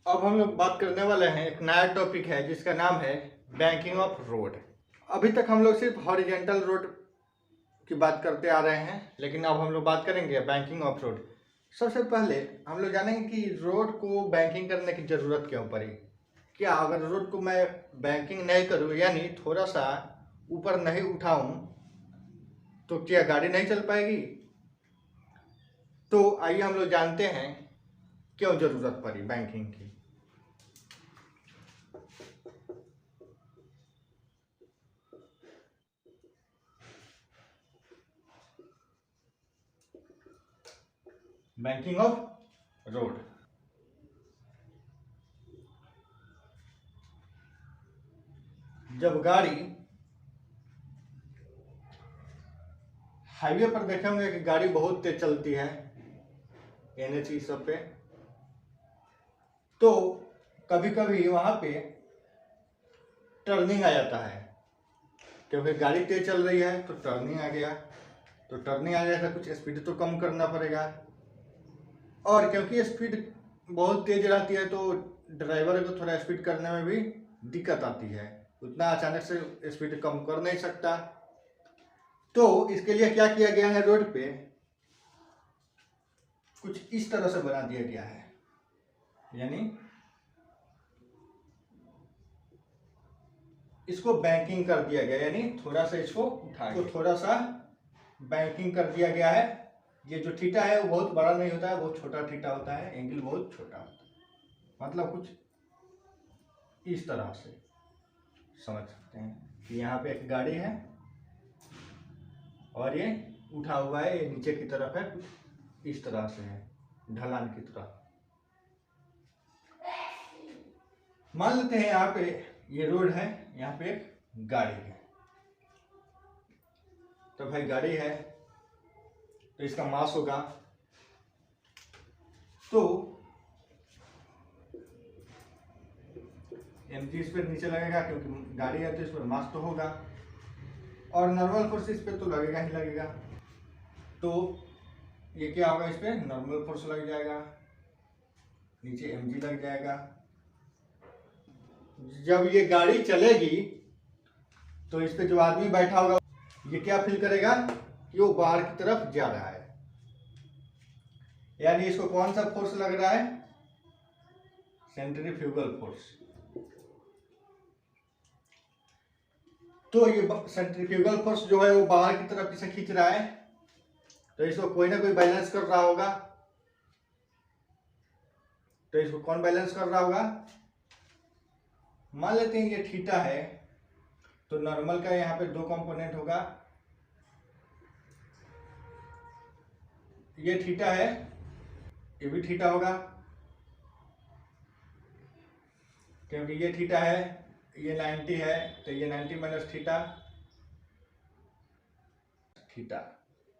अब हम लोग बात करने वाले हैं, एक नया टॉपिक है जिसका नाम है बैंकिंग ऑफ रोड। अभी तक हम लोग सिर्फ हॉरिजेंटल रोड की बात करते आ रहे हैं, लेकिन अब हम लोग बात करेंगे बैंकिंग ऑफ रोड। सबसे पहले हम लोग जानेंगे कि रोड को बैंकिंग करने की ज़रूरत क्यों पड़ी। क्या अगर रोड को मैं बैंकिंग नहीं करूँ, यानी थोड़ा सा ऊपर नहीं उठाऊँ, तो क्या गाड़ी नहीं चल पाएगी? तो आइए हम लोग जानते हैं क्यों ज़रूरत पड़ी बैंकिंग की। Banking of road. जब गाड़ी हाईवे पर देखेंगे कि गाड़ी बहुत तेज चलती है NH सब पे, तो कभी कभी वहां पे टर्निंग आ जाता है, क्योंकि गाड़ी तेज चल रही है तो टर्निंग आ गया। तो टर्निंग आ गया तो कुछ स्पीड तो कम करना पड़ेगा, और क्योंकि स्पीड बहुत तेज रहती है तो ड्राइवर को थोड़ा स्पीड करने में भी दिक्कत आती है, उतना अचानक से स्पीड कम कर नहीं सकता। तो इसके लिए क्या किया गया है, रोड पे कुछ इस तरह से बना दिया गया है, यानी इसको बैंकिंग कर दिया गया, यानी थोड़ा सा इसको उठा के थोड़ा सा बैंकिंग कर दिया गया है। ये जो थीटा है वो बहुत बड़ा नहीं होता है, बहुत छोटा थीटा होता है, एंगल बहुत छोटा होता है। मतलब कुछ इस तरह से समझ सकते हैं कि यहाँ पे एक गाड़ी है और ये उठा हुआ है, ये नीचे की तरफ है, कुछ इस तरह से है, ढलान की तरह। मान लेते हैं यहाँ पे ये रोड है, यहाँ पे एक गाड़ी है। तो भाई गाड़ी है तो इसका मास होगा, तो mg इस पर नीचे लगेगा, क्योंकि गाड़ी है तो इस पर मास तो होगा, और नॉर्मल फोर्स इस पर तो लगेगा ही लगेगा। तो ये क्या होगा, इस पर नॉर्मल फोर्स लग जाएगा, नीचे mg लग जाएगा। जब ये गाड़ी चलेगी तो इस पे जो आदमी बैठा होगा ये क्या फील करेगा कि वो बाहर की तरफ जा रहा है, यानी इसको कौन सा फोर्स लग रहा है, सेंट्रीफ्यूगल फोर्स। तो ये सेंट्रीफ्यूगल फोर्स जो है वो बाहर की तरफ इसे खींच रहा है, तो इसको कोई ना कोई बैलेंस कर रहा होगा। तो इसको कौन बैलेंस कर रहा होगा, मान लेते हैं ये थीटा है, तो नॉर्मल का यहाँ पे दो कंपोनेंट होगा, ये थीटा है, ये भी थीटा होगा, क्योंकि ये थीटा है, ये 90 है, तो ये 90 माइनस थीटा, थीटा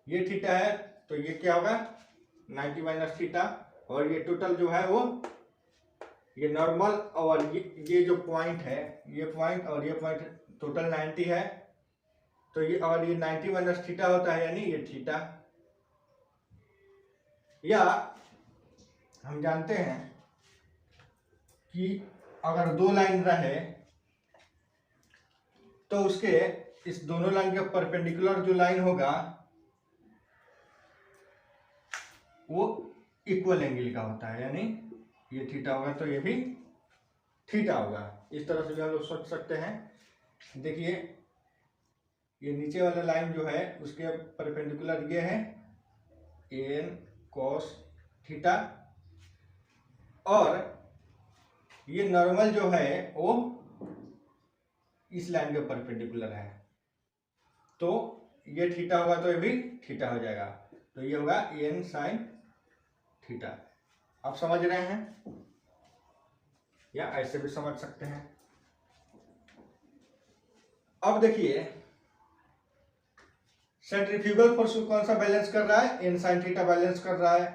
ये थीटा है, तो ये क्या होगा 90 माइनस थीटा, और ये टोटल जो है वो ये नॉर्मल, और ये जो पॉइंट है, ये पॉइंट और ये पॉइंट टोटल 90 है, तो ये और ये 90 माइनस थीटा होता है, यानी ये थीटा। या हम जानते हैं कि अगर दो लाइन रहे तो उसके इस दोनों लाइन के परपेंडिकुलर जो लाइन होगा वो इक्वल एंगल का होता है, यानी ये थीटा होगा तो ये भी थीटा होगा। इस तरह से भी हम लोग सोच सकते हैं। देखिए ये नीचे वाला लाइन जो है उसके परपेंडिकुलर ये है an cos थीटा, और ये नॉर्मल जो है वो इस लाइन के परपेंडिकुलर है, तो ये थीटा होगा तो ये भी थीटा हो जाएगा, तो ये होगा n sin थीटा। आप समझ रहे हैं, या ऐसे भी समझ सकते हैं। अब देखिए सेंट्रीफ्यूगल फोर्स को कौन सा बैलेंस कर रहा है, n sin थीटा बैलेंस कर रहा है,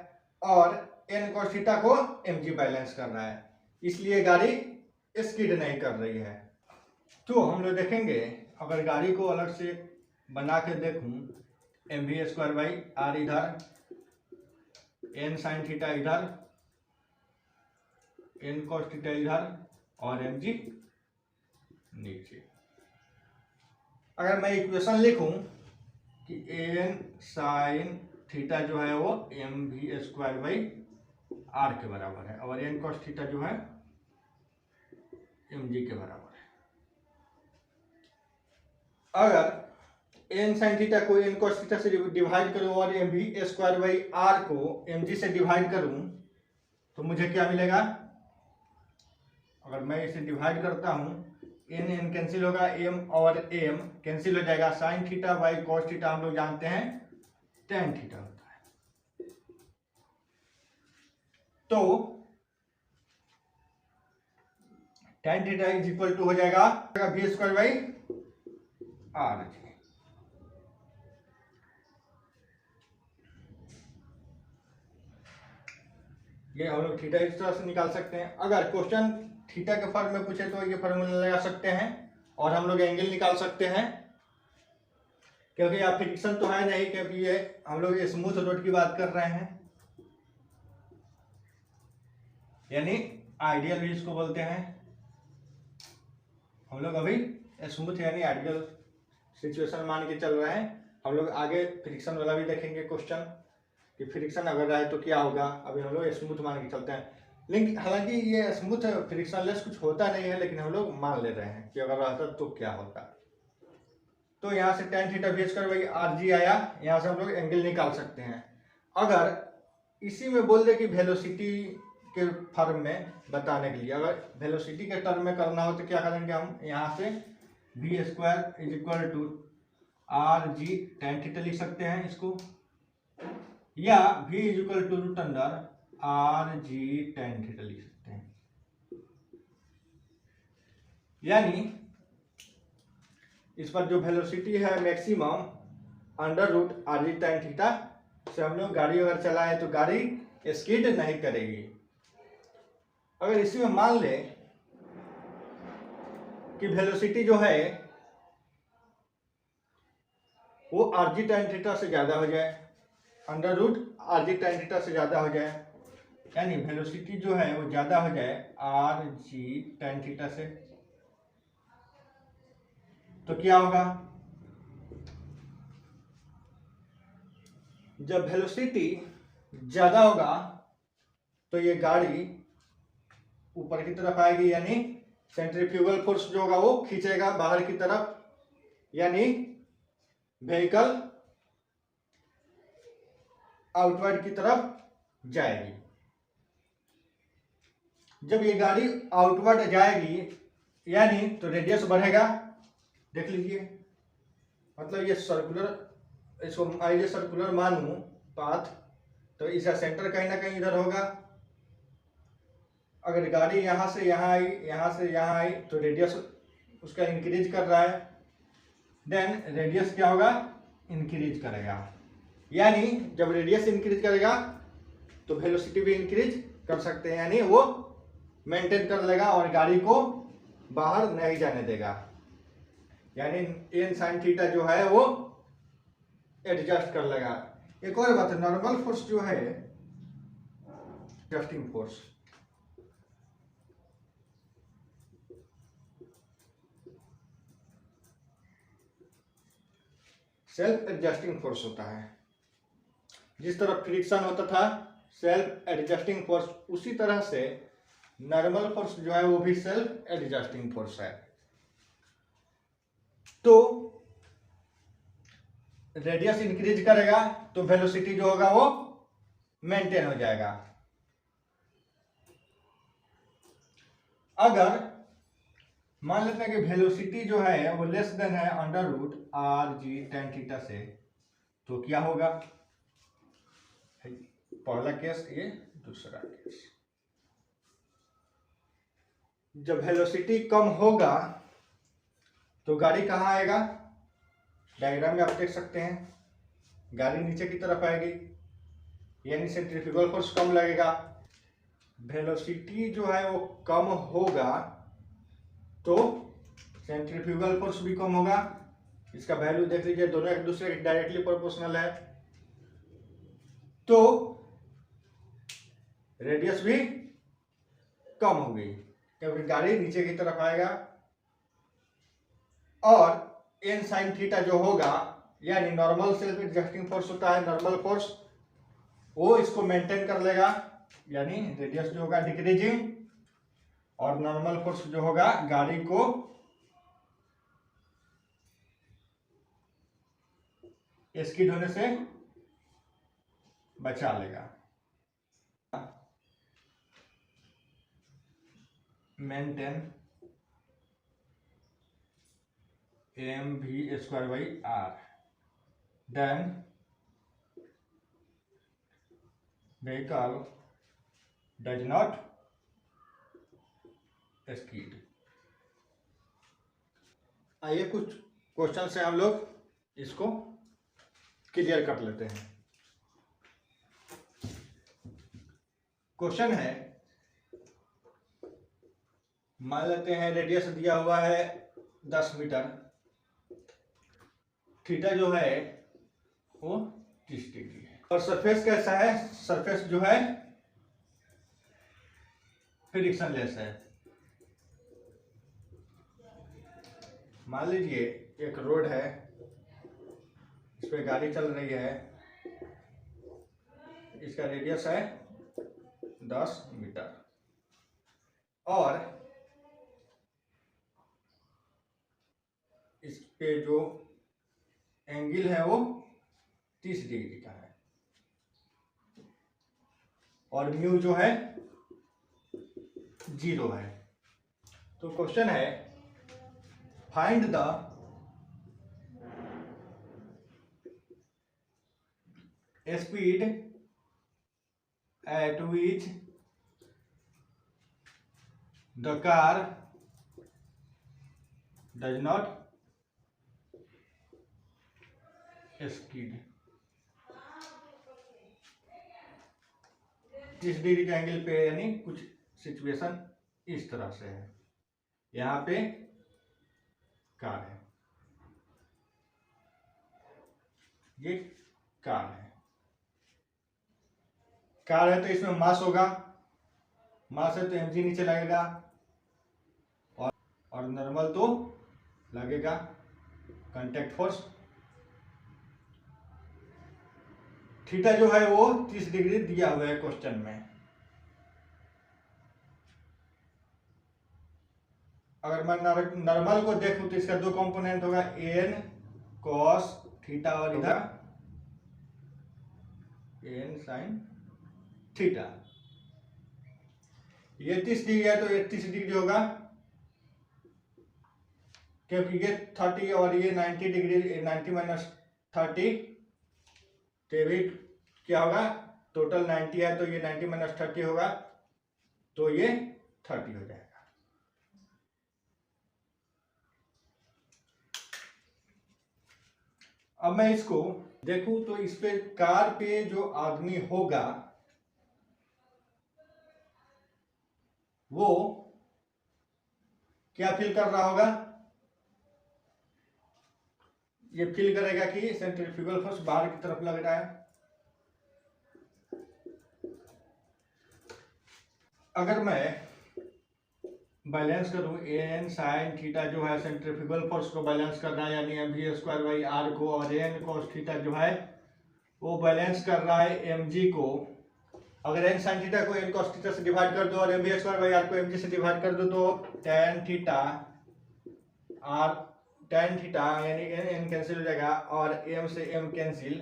और n cos थीटा को mg बैलेंस कर रहा है, इसलिए गाड़ी स्किड नहीं कर रही है। तो हम लोग देखेंगे, अगर गाड़ी को अलग से बना के देखूं, mv स्क्वायर बाई r इधर, n sin थीटा इधर, एन कॉस थीटा इधर और mg नीचे। अगर मैं इक्वेशन लिखूं कि एन साइन थीटा जो है वो mv² r के बराबर है और एन कॉस थीटा जो है mg के बराबर है। अगर एन साइन थीटा को एन कॉस थीटा से डिवाइड करूं और mv² को mg से डिवाइड करूं तो मुझे क्या मिलेगा? अगर मैं इसे डिवाइड करता हूं, एन एन कैंसिल होगा, एम और एम कैंसिल हो जाएगा। Sine theta by cos theta हम लोग जानते हैं टेन थीटा होता है। तो tan theta is equal to हो जाएगा v² बाई आर। ये हम लोग थीटा इस तरह से निकाल सकते हैं। अगर क्वेश्चन थीटा के फॉर्म में पूछे तो ये फॉर्मूला लगा सकते हैं और हम लोग एंगल निकाल सकते हैं, क्योंकि यहाँ फ्रिक्शन तो है नहीं, क्योंकि ये हम लोग स्मूथ रोड की बात कर रहे हैं, यानी आइडियल भी इसको बोलते हैं। हम लोग अभी स्मूथ यानी आइडियल सिचुएशन मान के चल रहे हैं। हम लोग आगे फ्रिक्शन वाला भी देखेंगे क्वेश्चन कि फ्रिक्शन अगर रहे तो क्या होगा। अभी हम लोग स्मूथ मान के चलते हैं, लेकिन हालांकि ये स्मूथ फ्रिक्शनलेस कुछ होता नहीं है, लेकिन हम लोग मान ले रहे हैं कि अगर रहता तो क्या होता। तो यहाँ से tan theta v² by rg आया, यहाँ से हम लोग एंगल निकाल सकते हैं। अगर इसी में बोल दे कि वेलोसिटी के फॉर्म में बताने के लिए, अगर वेलोसिटी के टर्म में करना हो तो क्या करेंगे हम? यहाँ से v² is equal to rg tan theta लिख सकते हैं इसको, या v is equal to root under rg tan theta लिख सकते हैं। यानी इस पर जो वेलोसिटी है maximum under root rg tan theta से हम लोग गाड़ी अगर चलाएं तो गाड़ी स्किड नहीं करेगी। अगर इसी में मान ले कि वेलोसिटी जो है वो rg टेन थीटा से ज्यादा हो जाए, under root rg tan theta से ज्यादा हो जाए, यानी वेलोसिटी जो है वो ज्यादा हो जाए rg टेन थीटा से, तो क्या होगा? जब वेलोसिटी ज्यादा होगा तो ये गाड़ी ऊपर की तरफ आएगी, यानी सेंट्रीफ्यूगल फोर्स जो होगा वो खींचेगा बाहर की तरफ, यानी व्हीकल आउटवर्ड की तरफ जाएगी। जब ये गाड़ी आउटवर्ड जाएगी यानी तो रेडियस बढ़ेगा। देख लीजिए, मतलब ये सर्कुलर, इसको आइए सर्कुलर मानूं पाथ, तो इसका सेंटर कहीं ना कहीं इधर होगा। अगर गाड़ी यहाँ से यहाँ आई, यहाँ से यहाँ आई, तो रेडियस उसका इंक्रीज कर रहा है, देन रेडियस क्या होगा? इंक्रीज करेगा। यानी जब रेडियस इंक्रीज करेगा तो वेलोसिटी भी इंक्रीज कर सकते हैं, यानी वो मेंटेन कर लेगा और गाड़ी को बाहर नहीं जाने देगा। यानी एन साइन थीटा जो है वो एडजस्ट कर लेगा। एक और बात है, नॉर्मल फोर्स जो है, adjusting force, self adjusting force होता है। जिस तरह फ्रिक्शन होता था सेल्फ एडजस्टिंग फोर्स, उसी तरह से नॉर्मल फोर्स जो है वो भी सेल्फ एडजस्टिंग फोर्स है। तो रेडियस इंक्रीज करेगा तो वेलोसिटी जो होगा वो मेंटेन हो जाएगा। अगर मान लेते हैं कि वेलोसिटी जो है वो लेस देन है under root rg tan theta से, तो क्या होगा? पहला केस, ये दूसरा केस। जब वेलोसिटी कम होगा तो गाड़ी कहाँ आएगा? डायग्राम में आप देख सकते हैं, गाड़ी नीचे की तरफ आएगी, यानी सेंट्रीफ्यूगल फोर्स कम लगेगा। वेलोसिटी जो है वो कम होगा तो सेंट्रीफ्यूगल फोर्स भी कम होगा। इसका वैल्यू देख लीजिए, दोनों एक दूसरे के डायरेक्टली प्रोपोर्शनल है, तो रेडियस भी कम हो गई क्योंकि गाड़ी नीचे की तरफ आएगा, और एन साइन थीटा जो होगा, यानी नॉर्मल सेल्फ एडजस्टिंग फोर्स होता है, नॉर्मल फोर्स, वो इसको मेंटेन कर लेगा, यानी रेडियस जो होगा डिक्रीजिंग, और नॉर्मल फोर्स जो होगा गाड़ी को स्किड होने से बचा लेगा। Maintain mv²/r, then vehicle does not skid। आइए कुछ क्वेश्चन से हम लोग इसको क्लियर कर लेते हैं। क्वेश्चन है, मान लेते हैं रेडियस दिया हुआ है 10 मीटर, थीटा जो है वो 30 डिग्री है, और सरफेस कैसा है, सरफेस जो है फ्रिक्शनलेस है। मान लीजिए एक रोड है, इस पे गाड़ी चल रही है, इसका रेडियस है 10 मीटर, और इस पे जो एंगल है वो 30 डिग्री का है, और म्यू जो है 0 है। तो क्वेश्चन है, find the speed at which the car does not skid. 30 degree के एंगल पे, यानी कुछ सिचुएशन इस तरह से है, यहाँ पे कार है, ये कार है, कार है तो इसमें मास होगा, मास है तो mg नीचे लगेगा, और नॉर्मल तो लगेगा कांटेक्ट फोर्स। थीटा जो है वो 30 डिग्री दिया हुआ है क्वेश्चन में। अगर मैं नॉर्मल को देखूं तो इसका दो कंपोनेंट होगा, एन कॉस थीटा, और इधर एन साइन थीटा। ये 30 डिग्री है तो ये 30 डिग्री होगा, क्योंकि ये 30 और ये 90 डिग्री, 90 माइनस 30, तो भी क्या होगा, टोटल 90 है तो ये 90 माइनस 30 होगा, तो ये 30 हो जाएगा। अब मैं इसको देखूं तो इस पे कार पे जो आदमी होगा वो क्या फील कर रहा होगा, ये फील करेगा कि सेंट्रीफ्यूगल फोर्स बाहर की तरफ लग रहा है। अगर मैं बैलेंस करूं, एन साइन थीटा जो है सेंट्रीफ्यूगल फोर्स को बैलेंस कर रहा है, यानी mv²/r को, और एन कॉस थीटा जो है वो बैलेंस कर रहा है mg को। अगर एन साइन थीटा को एन कॉस थीटा से डिवाइड कर दो और mv²/r को mg से डिवाइड कर दो, तो tan theta r, tan theta यानी एन कैंसिल हो जाएगा, और m से m कैंसिल,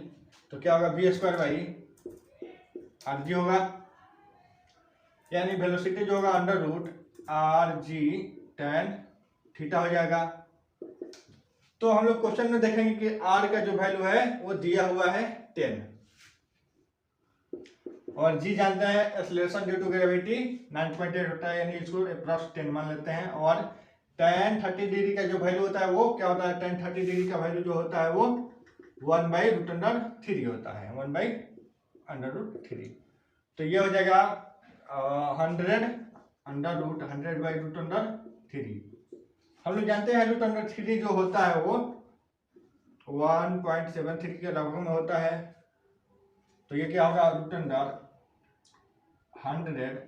तो क्या होगा, v²/rg होगा, यानी वेलोसिटी जो होगा √rg tan थीटा हो जाएगा। तो हम लोग क्वेश्चन में देखेंगे कि r का जो वैल्यू है वो दिया हुआ है 10, और g जानते हैं एक्सेलरेशन ड्यू टू ग्रेविटी 9.8 होता है, यानी इसको अप्रॉक्स 10 मान लेते हैं। और tan 30 डिग्री का जो वैल्यू होता है वो क्या होता है, tan 30 डिग्री का वैल्यू जो होता है वो 1/√3 होता है, 1/√3। तो ये हो जाएगा 100/√3। हम लोग जानते हैं √3 जो होता है वो 1.73 के लगभग में होता है, तो ये क्या होगा, √100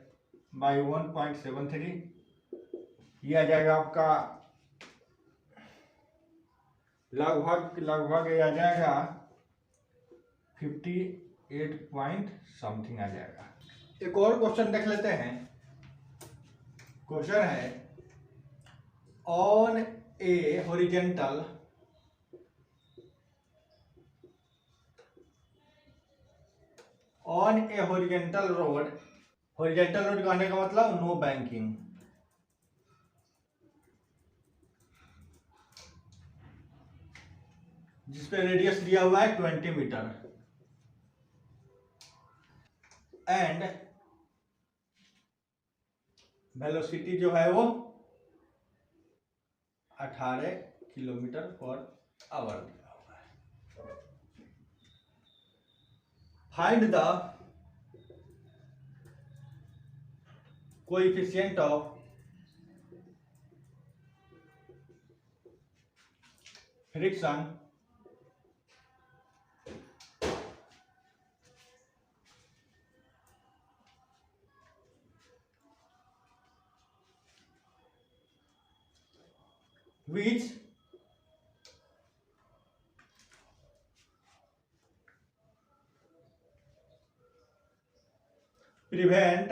बाई 1.73, ये आ जाएगा आपका लगभग लगभग ये आ जाएगा 58 पॉइंट समथिंग आ जाएगा। एक और क्वेश्चन देख लेते हैं। क्वेश्चन है on A horizontal road, horizontal road कहने का मतलब नो बैंकिंग, जिसपे रेडियस दिया हुआ है 20 मीटर एंड वेलोसिटी जो है वो 18 किलोमीटर पर आवर दिया हुआ है। Find the coefficient of friction which prevent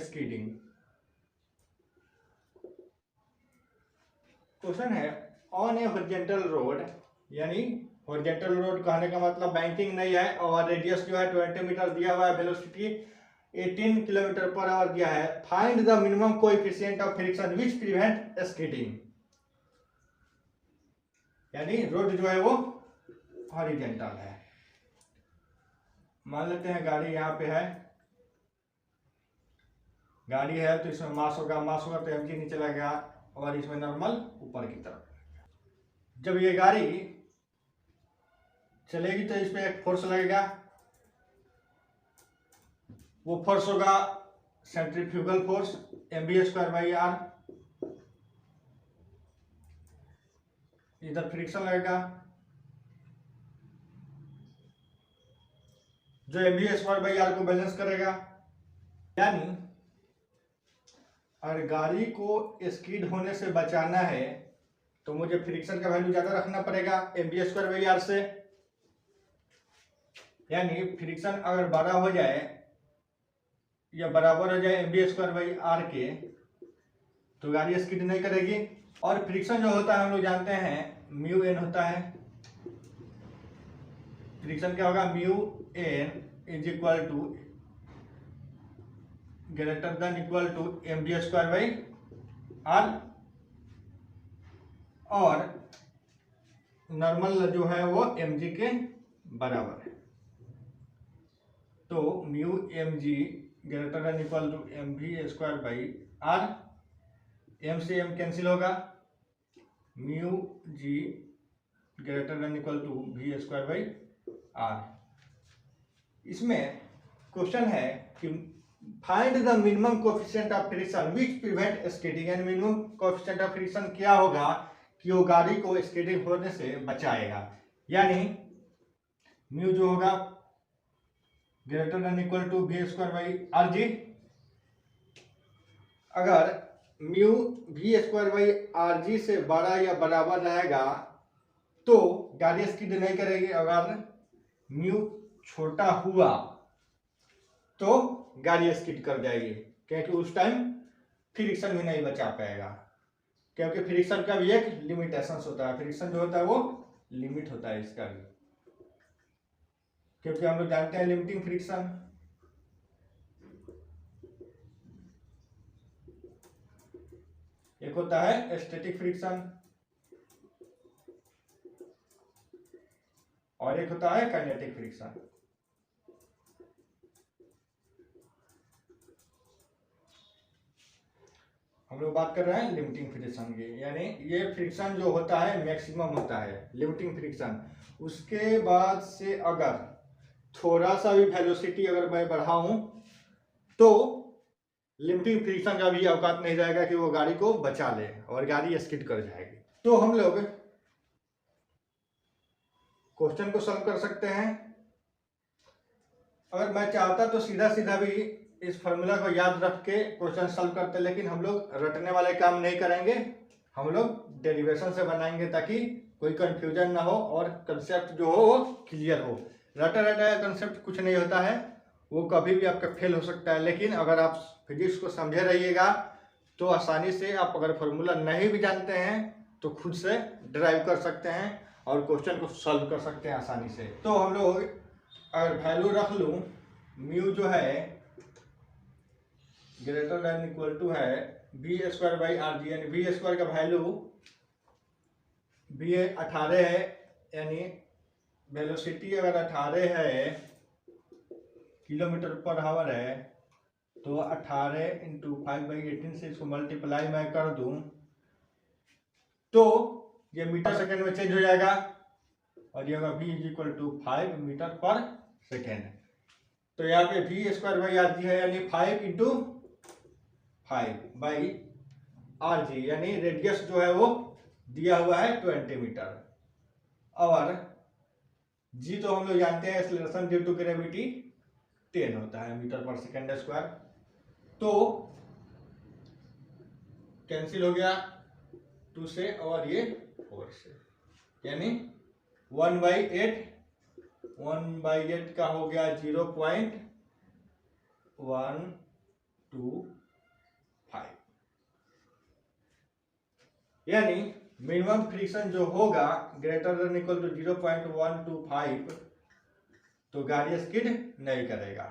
skidding। Question है ऑन ए हॉरिजेंटल रोड, यानी हॉरिजेंटल रोड कहने का मतलब बैंकिंग नहीं है और रेडियस जो है 20 मीटर दिया हुआ है, वेलोसिटी 18 किलोमीटर पर आवर दिया है। Find the minimum coefficient of friction which prevent skidding, यानी रोड जो है वो हॉरिजेंटल है। मान लेते हैं गाड़ी यहाँ पे है, गाड़ी है तो इसमें मास होगा तो एमजी नीचे लगेगा और इसमें नॉर्मल ऊपर की तरफ। जब ये गाड़ी चलेगी तो इस पे एक फोर्स लगेगा, वो फोर्स होगा सेंट्रीफ्यूगल फोर्स mv²/r। इधर फ्रिक्शन लगेगा जो mv²/r को बैलेंस करेगा। यानी अगर गाड़ी को स्किड होने से बचाना है तो मुझे फ्रिक्शन का वैल्यू ज्यादा रखना पड़ेगा mv²/r से। यानी फ्रिक्शन अगर बड़ा हो जाए या बराबर हो जाए mv²/r के तो गाड़ी स्किड नहीं करेगी। और फ्रिक्शन जो होता है हम लोग जानते हैं म्यू एन होता है। फ्रिक्शन क्या होगा, mu N is equal to greater than equal to mv²/r और नॉर्मल जो है वो mg के बराबर है। तो mu mg greater than equal to mv²/r, m से m कैंसिल होगा, mu g greater than equal to v²/r। इसमें क्वेश्चन है कि find the minimum coefficient of friction which prevent skidding, यानी मिनिमम कोएफिशिएंट ऑफ फ्रिक्शन क्या होगा कि वो गाड़ी को स्किडिंग होने से बचाएगा। यानी म्यू जो होगा greater than equal to v²/rg। अगर म्यू v²/rg से बड़ा या बराबर रहेगा तो गाड़ी स्किड नहीं करेगी। अगर म्यू छोटा हुआ तो गाड़ी स्किड कर जाएगी, क्योंकि उस टाइम फ्रिक्शन भी नहीं बचा पाएगा। क्योंकि फ्रिक्शन का भी एक लिमिटेशंस होता है, फ्रिक्शन जो होता है वो लिमिट होता है इसका भी, क्योंकि हम लोग जानते हैं लिमिटिंग फ्रिक्शन। एक होता है स्टैटिक फ्रिक्शन और एक होता है काइनेटिक फ्रिक्शन। हम लोग बात कर रहे हैं लिमिटिंग फ्रिक्शन की, यानी ये फ्रिक्शन जो होता है मैक्सिमम होता है लिमिटिंग फ्रिक्शन। उसके बाद से अगर थोड़ा सा भी वेलोसिटी अगर मैं बढ़ाऊं तो लिमिटिंग फ्रिक्शन का भी औकात नहीं रहेगा कि वो गाड़ी को बचा ले और गाड़ी स्किड कर जाएगी। तो हम लोग क्वेश्चन को सॉल्व कर सकते हैं। अगर मैं चाहता तो सीधा सीधा भी इस फार्मूला को याद रख के क्वेश्चन सॉल्व करते, लेकिन हम लोग रटने वाले काम नहीं करेंगे, हम लोग डेरिवेशन से बनाएंगे ताकि कोई कंफ्यूजन ना हो और कंसेप्ट जो हो वो क्लियर हो। रटा रटा कंसेप्ट कुछ नहीं होता है, वो कभी भी आपका फेल हो सकता है, लेकिन अगर आप फिजिक्स को समझे रहिएगा तो आसानी से आप अगर फार्मूला नहीं भी जानते हैं तो खुद से ड्राइव कर सकते हैं और क्वेश्चन को सॉल्व कर सकते हैं आसानी से। तो हम लोग अगर वैल्यू रख लूँ, म्यू जो है ग्रेटर देन इक्वल टू है B square by R G, यानी बी स्क्वायर का वैल्यू बी 18 है, यानी वेलोसिटी अगर 18 है किलोमीटर पर आवर है तो 18 इंटू 5/18 से इसको मल्टीप्लाई मैं कर दूं तो ये मीटर सेकेंड में चेंज हो जाएगा और ये होगा v is equal to 5 metre पर सेकेंड। तो यहाँ पे v square by R G है, यानी 5 इंटू 5 बाई आर जी, यानी रेडियस जो है वो दिया हुआ है 20 मीटर, और जी तो हम लोग जानते हैं एक्सेलरेशन ड्यू टू ग्रेविटी 10 होता है मीटर पर सेकेंड स्क्वायर। तो कैंसिल हो गया 2 से और ये 4 से, यानी 1/8 का हो गया 0.125, यानी मिनिमम फ्रिक्शन जो होगा ग्रेटर देन इक्वल टू 0.125 तो गाड़ी स्किड नहीं करेगा।